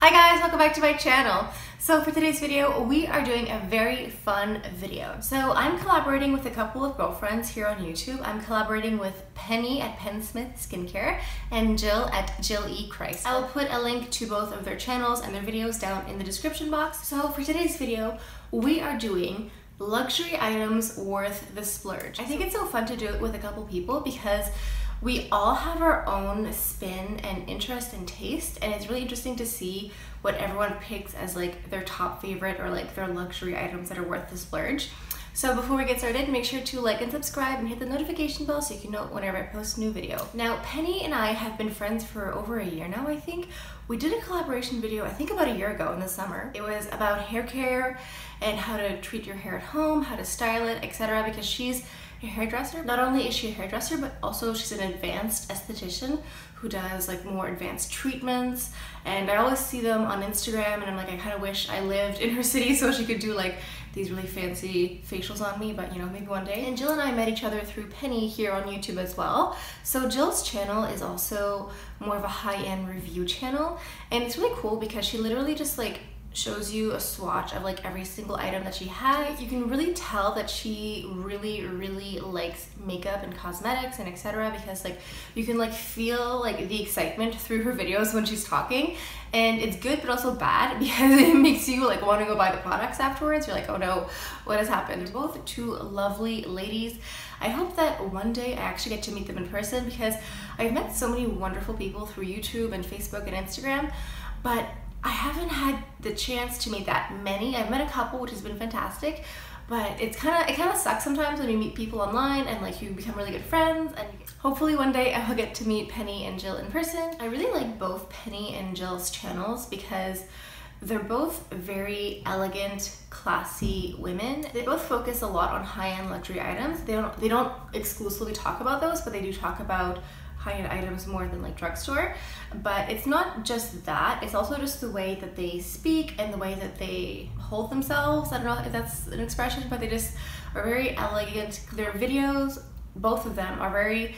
Hi guys, welcome back to my channel. So for today's video, we are doing a very fun video. So I'm collaborating with a couple of girlfriends here on YouTube. I'm collaborating with Penny at PennSmithSkinare and Jill at JillECrist. I will put a link to both of their channels and their videos down in the description box. So for today's video, we are doing luxury items worth the splurge. I think it's so fun to do it with a couple people because we all have our own spin and interest and taste, and it's really interesting to see what everyone picks as like their top favorite or like their luxury items that are worth the splurge. So before we get started, make sure to like and subscribe and hit the notification bell so you can know whenever I post a new video. Now, Penny and I have been friends for over a year now, I think. We did a collaboration video, I think about a year ago in the summer. It was about hair care and how to treat your hair at home, how to style it, etc. because she's a hairdresser. Not only is she a hairdresser, but also she's an advanced esthetician who does like more advanced treatments. And I always see them on Instagram and I'm like, I kind of wish I lived in her city so she could do like these really fancy facials on me, but you know, maybe one day. And Jill and I met each other through Penny here on YouTube as well. So Jill's channel is also more of a high-end review channel. And it's really cool because she literally just like shows you a swatch of like every single item that she has. You can really tell that she really likes makeup and cosmetics and etc. because like you can like feel like the excitement through her videos when she's talking, and it's good but also bad because it makes you like want to go buy the products afterwards. You're like, oh no, what has happened? They're both two lovely ladies. I hope that one day I actually get to meet them in person because I've met so many wonderful people through YouTube and Facebook and Instagram, but I haven't had the chance to meet that many. I've met a couple, which has been fantastic, but it kind of sucks sometimes when you meet people online and like you become really good friends. And hopefully one day I will get to meet Penny and Jill in person. I really like both Penny and Jill's channels because they're both very elegant, classy women. They both focus a lot on high-end luxury items. They don't exclusively talk about those, but they do talk about high-end items more than like drugstore. But it's not just that, it's also just the way that they speak and the way that they hold themselves. I don't know if that's an expression, but they just are very elegant. Their videos, both of them, are very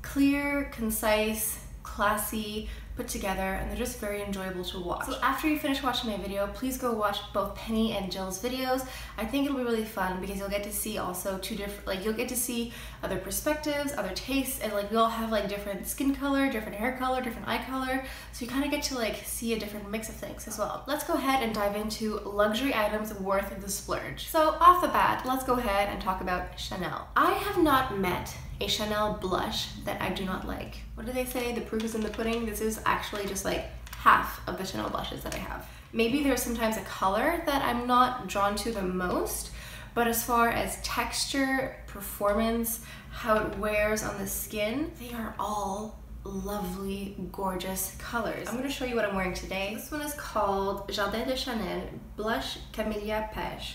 clear, concise, classy, put together, and they're just very enjoyable to watch. So after you finish watching my video, please go watch both Penny and Jill's videos. I think it'll be really fun because you'll get to see also two different, like you'll get to see other perspectives, other tastes, and like we all have like different skin color, different hair color, different eye color, so you kind of get to like see a different mix of things as well. Let's go ahead and dive into luxury items worth the splurge. So off the bat, let's go ahead and talk about Chanel. I have not met a Chanel blush that I do not like. What do they say? The proof is in the pudding. This is actually just like half of the Chanel blushes that I have. Maybe there's sometimes a color that I'm not drawn to the most, but as far as texture, performance, how it wears on the skin, they are all lovely, gorgeous colors. I'm gonna show you what I'm wearing today. This one is called Jardin de Chanel Blush Camellia Pêche.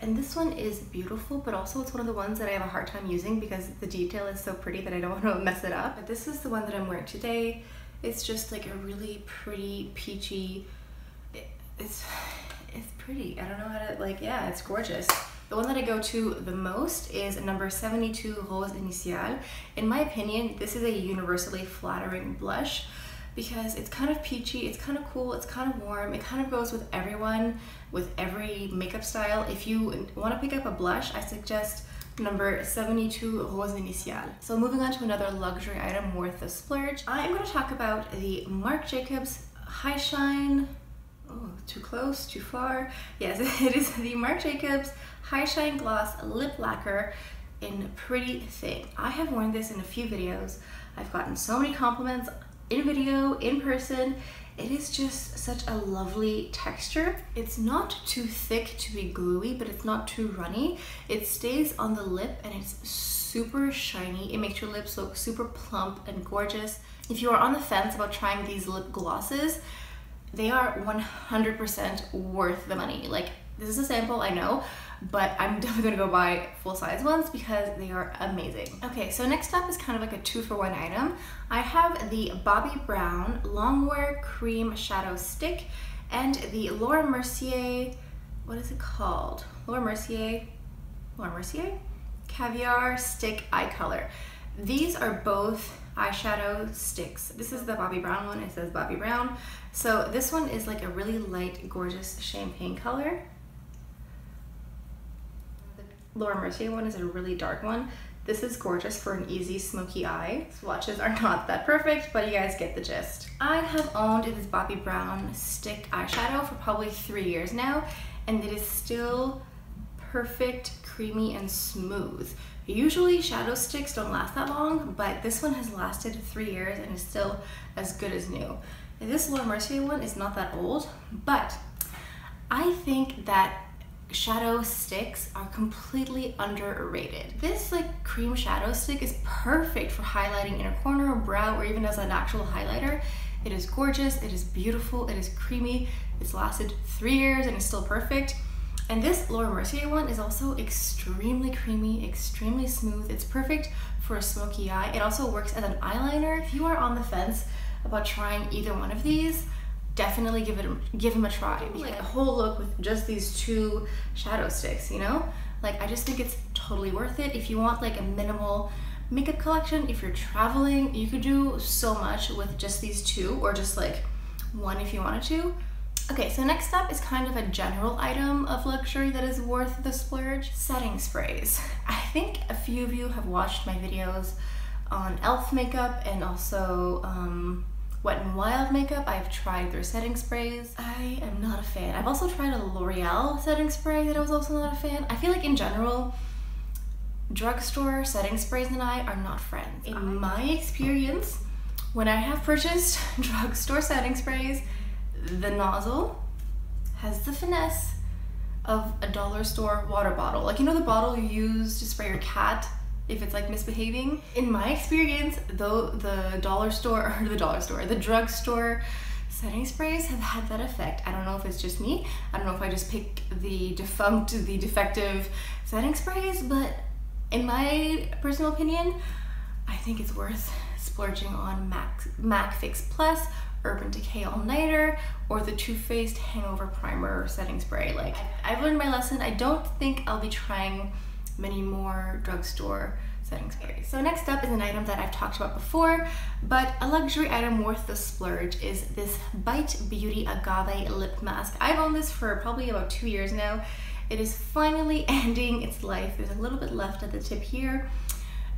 And this one is beautiful, but also it's one of the ones that I have a hard time using because the detail is so pretty that I don't want to mess it up. But this is the one that I'm wearing today. It's just like a really pretty, peachy, it's pretty. I don't know how to, like, yeah, it's gorgeous. The one that I go to the most is number 72 Rose Initiale. In my opinion, this is a universally flattering blush because it's kind of peachy, it's kind of cool, it's kind of warm, it kind of goes with everyone, with every makeup style. If you want to pick up a blush, I suggest number 72 Rose Initiale. So moving on to another luxury item worth the splurge, I'm going to talk about the Marc Jacobs High Shine. Oh, too close, too far. Yes, it is the Marc Jacobs High Shine Gloss Lip Lacquer in Pretty Thing. I have worn this in a few videos. I've gotten so many compliments in video, in person. It is just such a lovely texture. It's not too thick to be gluey, but it's not too runny. It stays on the lip and it's super shiny. It makes your lips look super plump and gorgeous. If you are on the fence about trying these lip glosses, they are 100% worth the money. Like, this is a sample, I know, but I'm definitely gonna go buy full-size ones because they are amazing. Okay, so next up is kind of like a 2-for-1 item. I have the Bobbi Brown Longwear Cream Shadow Stick and the Laura Mercier, what is it called? Laura Mercier Caviar Stick Eye Color. These are both eyeshadow sticks. This is the Bobbi Brown one. It says Bobbi Brown. So this one is like a really light, gorgeous champagne color. The Laura Mercier one is a really dark one. This is gorgeous for an easy smoky eye. Swatches are not that perfect, but you guys get the gist. I have owned this Bobbi Brown stick eyeshadow for probably 3 years now, and it is still perfect, creamy, and smooth. Usually shadow sticks don't last that long, but this one has lasted 3 years and is still as good as new. And this Laura Mercier one is not that old, but I think that shadow sticks are completely underrated. This like cream shadow stick is perfect for highlighting inner corner, brow, or even as an actual highlighter. It is gorgeous, it is beautiful, it is creamy, it's lasted 3 years and is still perfect. And this Laura Mercier one is also extremely creamy, extremely smooth. It's perfect for a smoky eye. It also works as an eyeliner. If you are on the fence about trying either one of these, definitely give them a try. Like a whole look with just these 2 shadow sticks, you know? Like I just think it's totally worth it. If you want like a minimal makeup collection, if you're traveling, you could do so much with just these 2, or just like 1 if you wanted to. Okay, so next up is kind of a general item of luxury that is worth the splurge. Setting sprays. I think a few of you have watched my videos on e.l.f. makeup and also Wet n Wild makeup. I've tried their setting sprays. I am not a fan. I've also tried a L'Oreal setting spray that I was also not a fan. I feel like in general, drugstore setting sprays and I are not friends. In my experience, when I have purchased drugstore setting sprays, the nozzle has the finesse of a dollar store water bottle. Like, you know the bottle you use to spray your cat if it's like misbehaving? In my experience, though, the drugstore setting sprays have had that effect. I don't know if it's just me. I don't know if I just picked the defective setting sprays, but in my personal opinion, I think it's worth splurging on MAC Fix Plus, Urban Decay All Nighter, or the Too Faced Hangover Primer setting spray. Like, I've learned my lesson. I don't think I'll be trying many more drugstore setting sprays. So next up is an item that I've talked about before, but a luxury item worth the splurge is this Bite Beauty Agave Lip Mask. I've owned this for probably about 2 years now. It is finally ending its life. There's a little bit left at the tip here.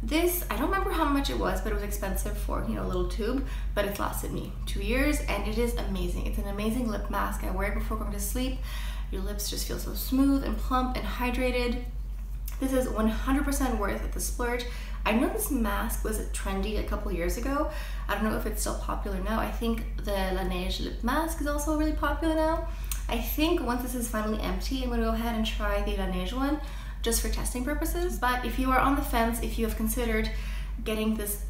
This, I don't remember how much it was, but it was expensive for, you know, a little tube, but it's lasted me 2 years and it is amazing. It's an amazing lip mask. I wear it before going to sleep. Your lips just feel so smooth and plump and hydrated. This is 100% worth the splurge. I know this mask was trendy a couple years ago. I don't know if it's still popular now. I think the Laneige lip mask is also really popular now. I think once this is finally empty, I'm gonna go ahead and try the Laneige one, just for testing purposes. But if you are on the fence, if you have considered getting this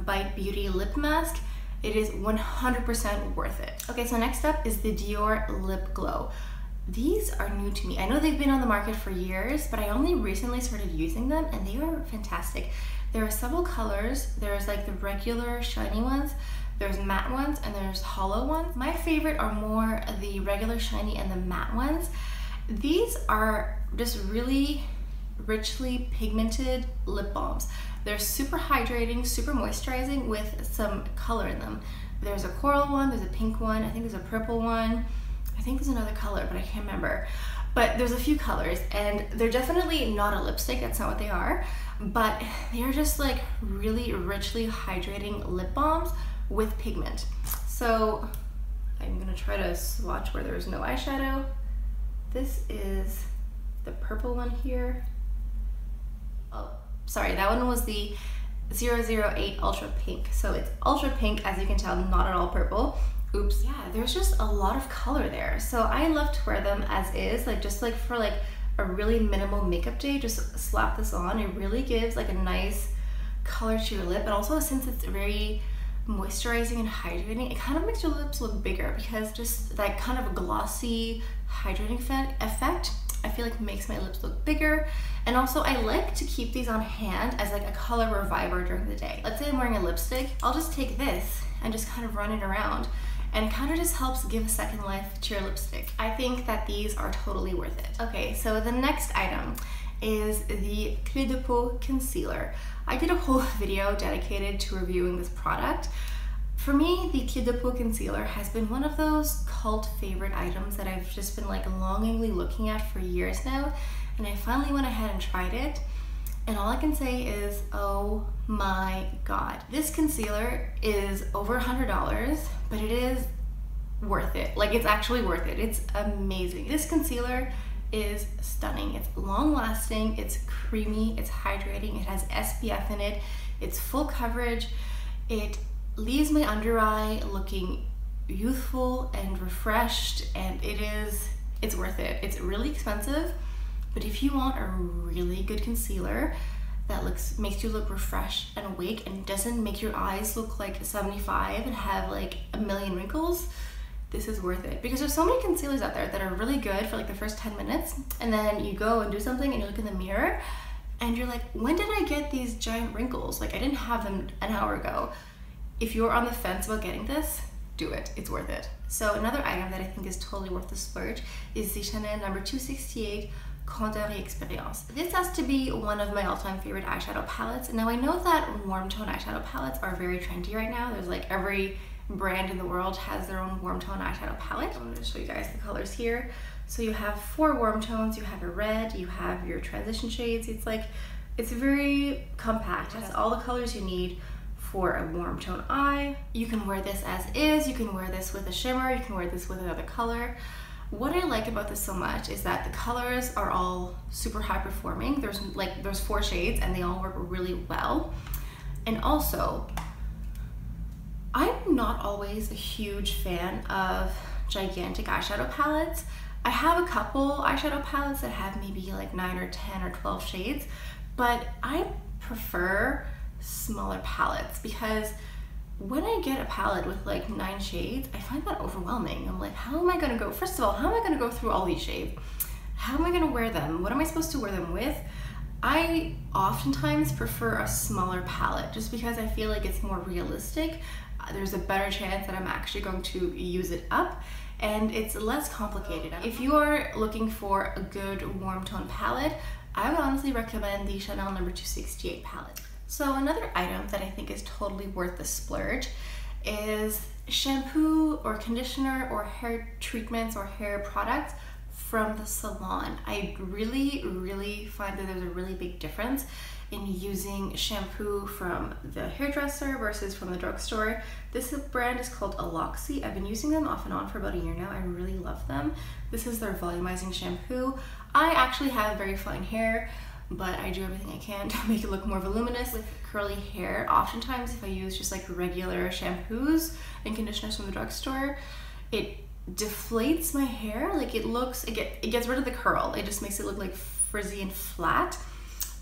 Bite Beauty lip mask, it is 100% worth it. Okay, so next up is the Dior Lip Glow. These are new to me. I know they've been on the market for years, but I only recently started using them and they are fantastic. There are several colors. There's like the regular shiny ones, there's matte ones, and there's hollow ones. My favorite are more the regular shiny and the matte ones. These are just really richly pigmented lip balms. They're super hydrating, super moisturizing with some color in them. There's a coral one, there's a pink one, I think there's a purple one, I think there's another color, but I can't remember. But there's a few colors and they're definitely not a lipstick, that's not what they are, but they are just like really richly hydrating lip balms with pigment. So I'm gonna try to swatch where there's no eyeshadow. This is the purple one here. Oh, sorry, that one was the 008 Ultra Pink. So it's ultra pink, as you can tell, not at all purple. Oops. Yeah, there's just a lot of color there. So I love to wear them as is, like just like for like a really minimal makeup day, just slap this on. It really gives like a nice color to your lip. And also since it's very moisturizing and hydrating, it kind of makes your lips look bigger because just that kind of glossy hydrating effect I feel like makes my lips look bigger. And also I like to keep these on hand as like a color reviver during the day. Let's say I'm wearing a lipstick, I'll just take this and just kind of run it around, and it kind of just helps give a second life to your lipstick. I think that these are totally worth it. Okay, so the next item is the Clé de Peau Concealer. I did a whole video dedicated to reviewing this product. For me, the Clé de Peau Concealer has been one of those cult favorite items that I've just been like longingly looking at for years now, and I finally went ahead and tried it. And all I can say is, oh my god. This concealer is over $100, but it is worth it. Like, it's actually worth it. It's amazing. This concealer is stunning. It's long lasting, it's creamy, it's hydrating, it has SPF in it, it's full coverage, it leaves my under eye looking youthful and refreshed, and it's worth it. It's really expensive, but if you want a really good concealer that makes you look refreshed and awake and doesn't make your eyes look like 75 and have like a million wrinkles, this is worth it. Because there's so many concealers out there that are really good for like the first 10 minutes, and then you go and do something and you look in the mirror and you're like, when did I get these giant wrinkles? Like, I didn't have them an hour ago. If you're on the fence about getting this, do it. It's worth it. So another item that I think is totally worth the splurge is the Chanel No. 268 Candeur et Expérience. This has to be one of my all-time favorite eyeshadow palettes. Now, I know that warm tone eyeshadow palettes are very trendy right now. There's like every brand in the world has their own warm tone eyeshadow palette. I'm going to show you guys the colors here. So you have 4 warm tones, you have your red, you have your transition shades. It's very compact. It has all the colors you need for a warm tone eye. You can wear this as is, you can wear this with a shimmer, you can wear this with another color. What I like about this so much is that the colors are all super high performing. There's 4 shades and they all work really well. And also, I'm not always a huge fan of gigantic eyeshadow palettes. I have a couple eyeshadow palettes that have maybe like 9 or 10 or 12 shades, but I prefer smaller palettes because when I get a palette with like 9 shades, I find that overwhelming. I'm like, how am I gonna go? First of all, how am I gonna go through all these shades? How am I gonna wear them? What am I supposed to wear them with? I oftentimes prefer a smaller palette just because I feel like it's more realistic. There's a better chance that I'm actually going to use it up, and it's less complicated. If you are looking for a good warm tone palette, I would honestly recommend the Chanel No. 268 palette. So another item that I think is totally worth the splurge is shampoo or conditioner or hair treatments or hair products from the salon. I really find that there's a really big difference in using shampoo from the hairdresser versus from the drugstore. This brand is called Aloxxi. I've been using them off and on for about a year now. I really love them. This is their volumizing shampoo. I actually have very fine hair, but I do everything I can to make it look more voluminous. With curly hair, oftentimes if I use just like regular shampoos and conditioners from the drugstore, it deflates my hair. Like, it gets rid of the curl. It just makes it look like frizzy and flat.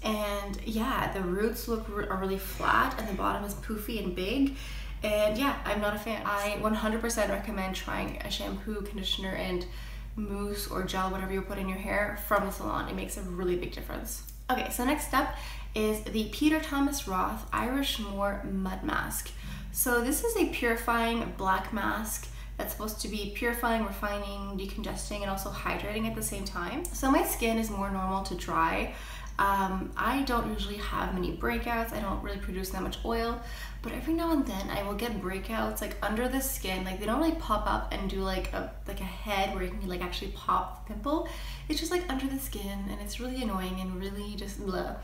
And yeah, the roots are really flat and the bottom is poofy and big. And yeah, I'm not a fan. I 100% recommend trying a shampoo, conditioner, and mousse or gel, whatever you put in your hair, from the salon. It makes a really big difference. Okay, so next up is the Peter Thomas Roth Irish Moor Mud Mask. So this is a purifying black mask that's supposed to be purifying, refining, decongesting, and also hydrating at the same time. So my skin is more normal to dry. I don't usually have many breakouts. I don't really produce that much oil, but every now and then I will get breakouts like under the skin. Like, they don't really pop up and do like a head where you can like actually pop the pimple. It's just like under the skin, and it's really annoying and really just blah.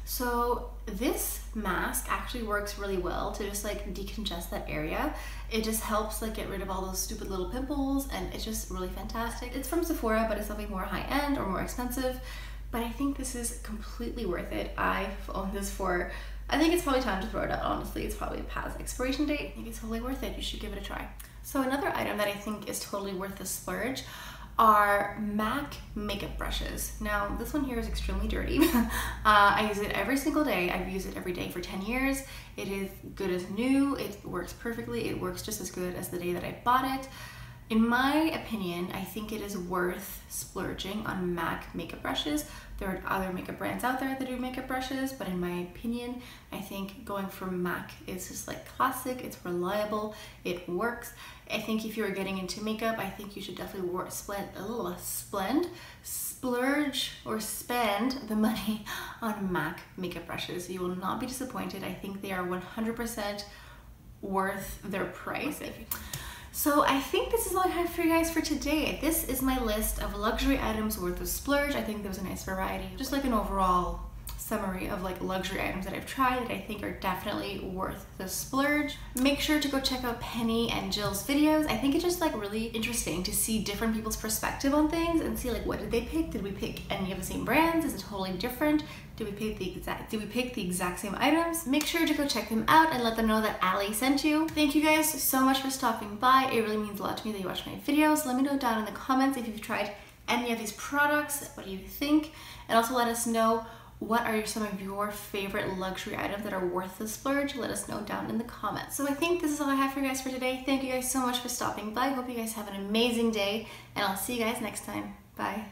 So this mask actually works really well to just like decongest that area. It just helps like get rid of all those stupid little pimples, and it's just really fantastic. It's from Sephora, but it's something more high-end or more expensive. But I think this is completely worth it. I've owned this for, I think it's probably time to throw it out, honestly. It's probably past expiration date. I think it's totally worth it. You should give it a try. So another item that I think is totally worth the splurge are MAC makeup brushes. Now, this one here is extremely dirty. I use it every single day. I've used it every day for 10 years. It is good as new. It works perfectly. It works just as good as the day that I bought it. In my opinion, I think it is worth splurging on MAC makeup brushes. There are other makeup brands out there that do makeup brushes, but in my opinion, I think going for MAC is just like classic, it's reliable, it works. I think if you're getting into makeup, I think you should definitely splurge or spend the money on MAC makeup brushes. You will not be disappointed. I think they are 100% worth their price. So I think this is all I have for you guys for today. This is my list of luxury items worth of splurge. I think there was a nice variety, just like an overall summary of like luxury items that I've tried that I think are definitely worth the splurge. Make sure to go check out Penny and Jill's videos. I think it's just like really interesting to see different people's perspective on things and see like what did they pick? Did we pick any of the same brands? Is it totally different? Did we pick the exact same items? Make sure to go check them out and let them know that Ali sent you. Thank you guys so much for stopping by. It really means a lot to me that you watch my videos. Let me know down in the comments if you've tried any of these products. What do you think? And also let us know what are some of your favorite luxury items that are worth the splurge. Let us know down in the comments. So I think this is all I have for you guys for today. Thank you guys so much for stopping by. Hope you guys have an amazing day and I'll see you guys next time. Bye.